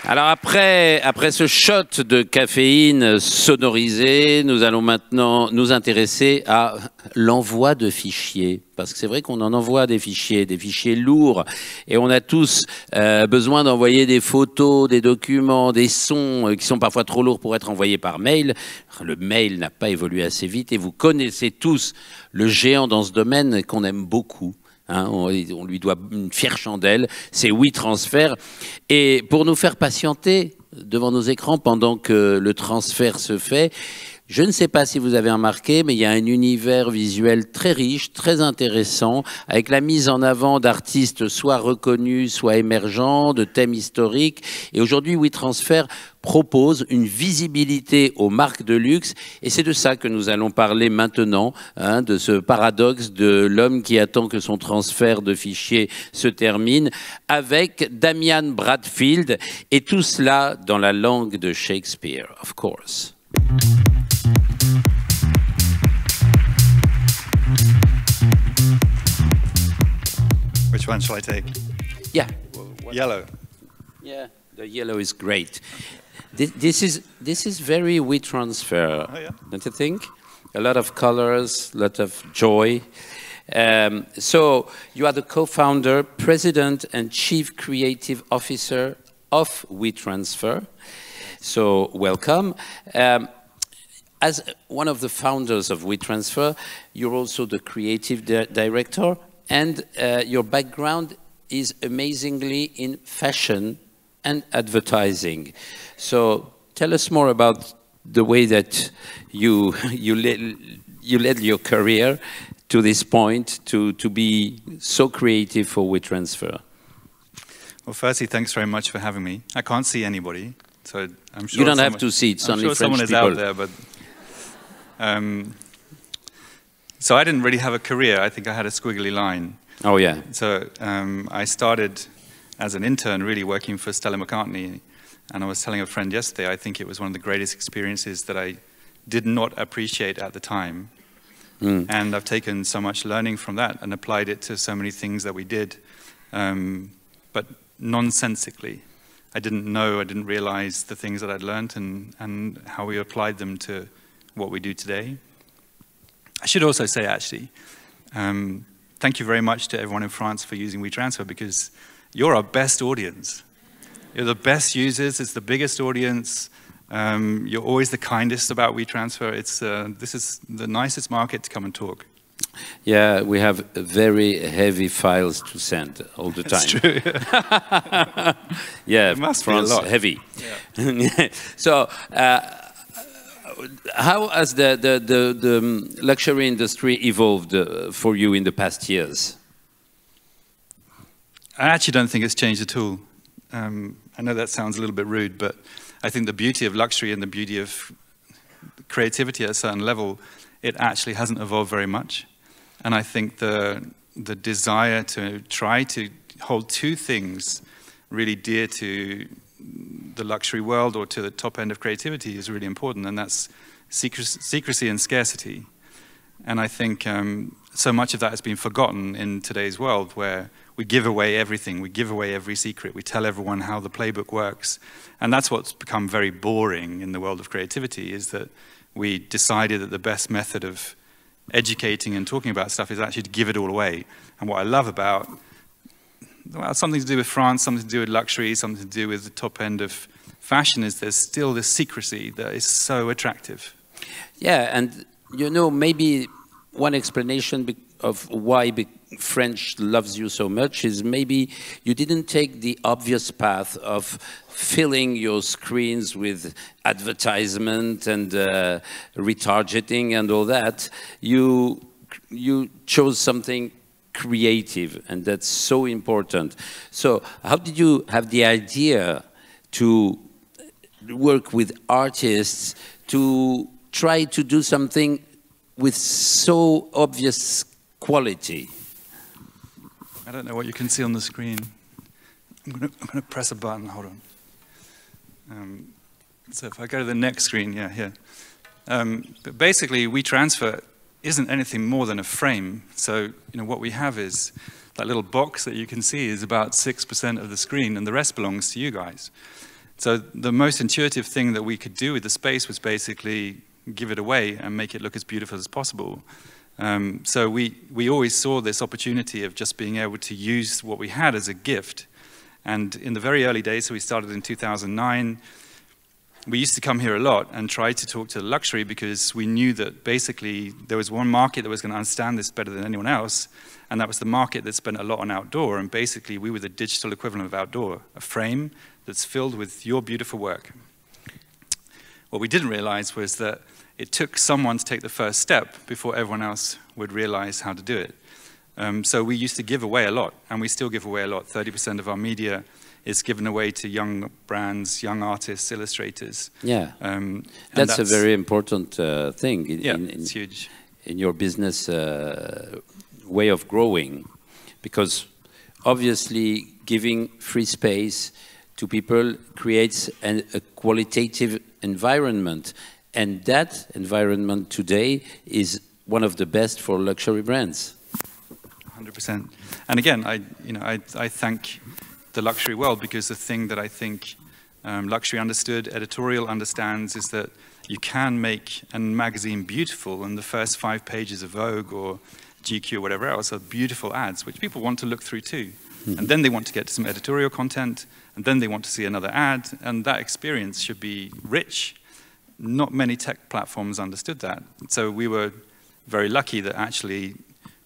Alors après ce shot de caféine sonorisé, nous allons maintenant nous intéresser à l'envoi de fichiers. Parce que c'est vrai qu'on en envoie des fichiers lourds, et on a tous besoin d'envoyer des photos, des documents, des sons qui sont parfois trop lourds pour être envoyés par mail. Le mail n'a pas évolué assez vite, et vous connaissez tous le géant dans ce domaine qu'on aime beaucoup. Hein, on lui doit une fière chandelle, c'est WeTransfer. Et pour nous faire patienter devant nos écrans pendant que le transfert se fait, je ne sais pas si vous avez remarqué, mais il y a un univers visuel très riche, très intéressant, avec la mise en avant d'artistes soit reconnus, soit émergents, de thèmes historiques. Et aujourd'hui, WeTransfer propose une visibilité aux marques de luxe. Et c'est de ça que nous allons parler maintenant, hein, de ce paradoxe de l'homme qui attend que son transfert de fichiers se termine, avec Damian Bradfield, et tout cela dans la langue de Shakespeare, of course. Which one shall I take? Yeah. Yellow. Yeah, the yellow is great. This is very WeTransfer, Oh, yeah. don't you think? A lot of colors, a lot of joy. So you are the co-founder, president, and chief creative officer of WeTransfer. So welcome. As one of the founders of WeTransfer, you're also the creative director, and your background is amazingly in fashion and advertising. So tell us more about the way that you led your career to this point, to be so creative for WeTransfer. Well, firstly, thanks very much for having me. I can't see anybody, so I'm sure you don't have to see. It's only French someone is people out there, but. So I didn't really have a career. I think I had a squiggly line. Oh yeah. So I started as an intern, really working for Stella McCartney, and I was telling a friend yesterday, I think it was one of the greatest experiences that I did not appreciate at the time. And I've taken so much learning from that and applied it to so many things that we did, but nonsensically. I didn't know, I didn't realize the things that I'd learned and how we applied them to what we do today. I should also say, actually, thank you very much to everyone in France for using WeTransfer, because you're our best audience. You're the best users, it's the biggest audience. You're always the kindest about WeTransfer. This is the nicest market to come and talk. Yeah, we have very heavy files to send all the time. That's true. Yeah, it must France, be a lot. Heavy. Yeah. So, how has the luxury industry evolved for you in the past years? I actually don't think it's changed at all. I know that sounds a little bit rude, but I think the beauty of luxury and the beauty of creativity at a certain level, it actually hasn't evolved very much. And I think the desire to try to hold two things really dear to the luxury world or to the top end of creativity is really important, and that's secrecy and scarcity. And I think so much of that has been forgotten in today's world, where we give away everything, we give away every secret, we tell everyone how the playbook works. And that's what's become very boring in the world of creativity, is that we decided that the best method of educating and talking about stuff is actually to give it all away. And what I love about, well, something to do with France, something to do with luxury, something to do with the top end of fashion, is there's still this secrecy that is so attractive. Yeah, and you know, maybe one explanation of why French loves you so much is maybe you didn't take the obvious path of filling your screens with advertisement and retargeting and all that. You chose something creative, and that's so important. So how did you have the idea to work with artists to try to do something with so obvious quality? I don't know what you can see on the screen. I'm going to press a button, hold on. So if I go to the next screen, yeah, here. But basically, WeTransfer isn't anything more than a frame. So, you know, what we have is that little box that you can see is about 6% of the screen, and the rest belongs to you guys. So the most intuitive thing that we could do with the space was basically give it away and make it look as beautiful as possible. So we always saw this opportunity of just being able to use what we had as a gift. And in the very early days, so we started in 2009, we used to come here a lot and try to talk to luxury because we knew that basically there was one market that was going to understand this better than anyone else, and that was the market that spent a lot on outdoor, and basically we were the digital equivalent of outdoor, a frame that's filled with your beautiful work. What we didn't realize was that it took someone to take the first step before everyone else would realize how to do it. So we used to give away a lot, and we still give away a lot. 30% of our media is given away to young brands, young artists, illustrators. Yeah, that's a very important thing it's huge. In your business way of growing, because obviously giving free space to people creates a qualitative environment, and that environment today is one of the best for luxury brands. 100%. And again, I thank the luxury world, because the thing that I think luxury understood, editorial understands, is that you can make a magazine beautiful, and the first 5 pages of Vogue or GQ or whatever else are beautiful ads, which people want to look through too. Mm-hmm. And then they want to get to some editorial content, and then they want to see another ad, and that experience should be rich. Not many tech platforms understood that. So we were very lucky that actually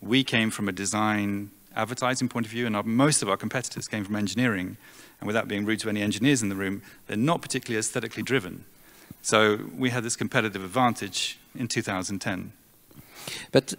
we came from a design advertising point of view, and most of our competitors came from engineering. And without being rude to any engineers in the room, they're not particularly aesthetically driven. So we had this competitive advantage in 2010. But,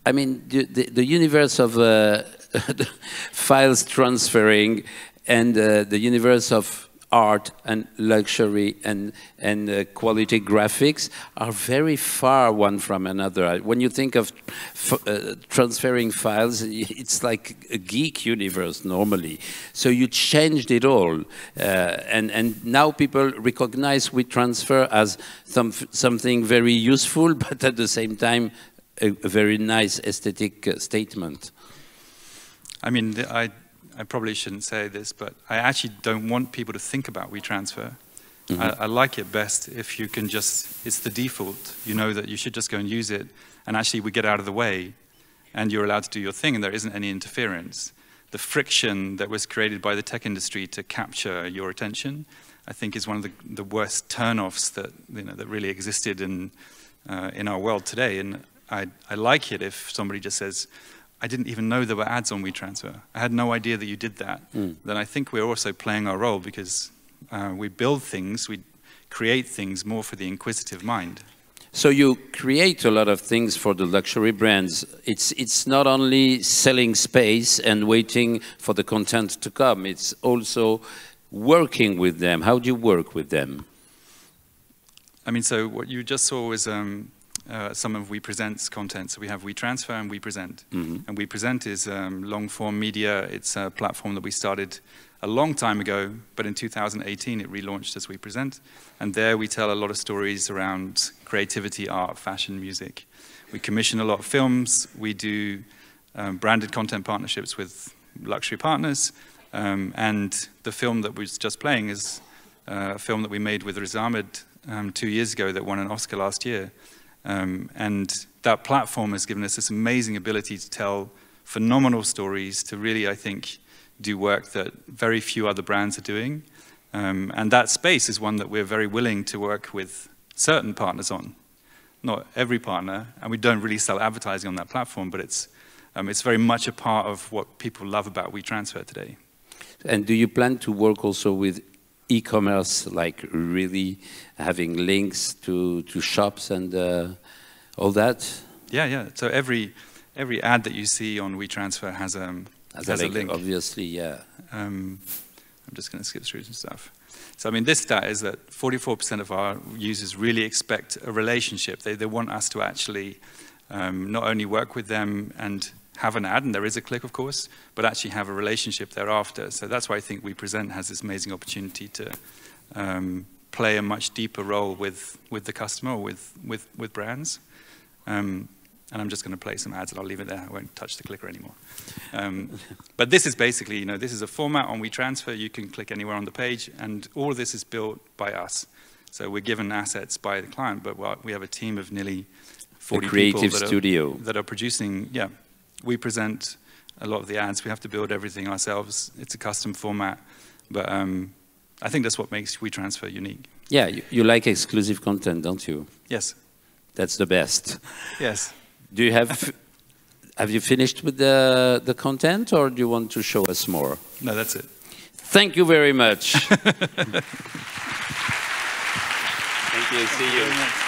I mean, the universe of files transferring and the universe of art and luxury and quality graphics are very far one from another. When you think of transferring files, it's like a geek universe normally. So you changed it all, and now people recognize WeTransfer as something very useful, but at the same time a very nice aesthetic statement. I mean, I probably shouldn't say this, but I actually don't want people to think about WeTransfer. Mm-hmm. I like it best if you can just, it's the default. You know that you should just go and use it, and actually we get out of the way, and you're allowed to do your thing, and there isn't any interference. The friction that was created by the tech industry to capture your attention, I think, is one of the worst turn-offs that, that really existed in our world today. And I like it if somebody just says, I didn't even know there were ads on WeTransfer. I had no idea that you did that. Then I think we're also playing our role, because we build things, we create things more for the inquisitive mind. So you create a lot of things for the luxury brands. It's not only selling space and waiting for the content to come, it's also working with them. How do you work with them? I mean, so what you just saw was some of WePresent's content. So we have WeTransfer and WePresent. Mm-hmm. And WePresent is long-form media. It's a platform that we started a long time ago, but in 2018 it relaunched as WePresent. And there we tell a lot of stories around creativity, art, fashion, music. We commission a lot of films. We do branded content partnerships with luxury partners. And the film that was just playing is a film that we made with Riz Ahmed 2 years ago that won an Oscar last year. And that platform has given us this amazing ability to tell phenomenal stories, to really, I think, do work that very few other brands are doing. And that space is one that we're very willing to work with certain partners on. Not every partner, and we don't really sell advertising on that platform, but it's very much a part of what people love about WeTransfer today. And do you plan to work also with e-commerce, like really having links to shops and all that? Yeah. So every ad that you see on WeTransfer has a link. Obviously, yeah. I'm just going to skip through some stuff. So I mean, this stat is that 44% of our users really expect a relationship. They want us to actually not only work with them and have an ad, and there is a click, of course, but actually have a relationship thereafter. So that's why I think WePresent has this amazing opportunity to play a much deeper role with the customer, or with brands. And And I'm just going to play some ads, and I'll leave it there. I won't touch the clicker anymore. But this is basically, you know, this is a format on WeTransfer. You can click anywhere on the page, and all of this is built by us. So we're given assets by the client, but we have a team of nearly 40 people that are producing. Yeah, we present a lot of the ads. We have to build everything ourselves. It's a custom format, but I think that's what makes WeTransfer unique. Yeah, you like exclusive content, don't you? Yes. That's the best. Yes. Do you have you finished with the content, or do you want to show us more? No, that's it. Thank you very much. Thank you. See you.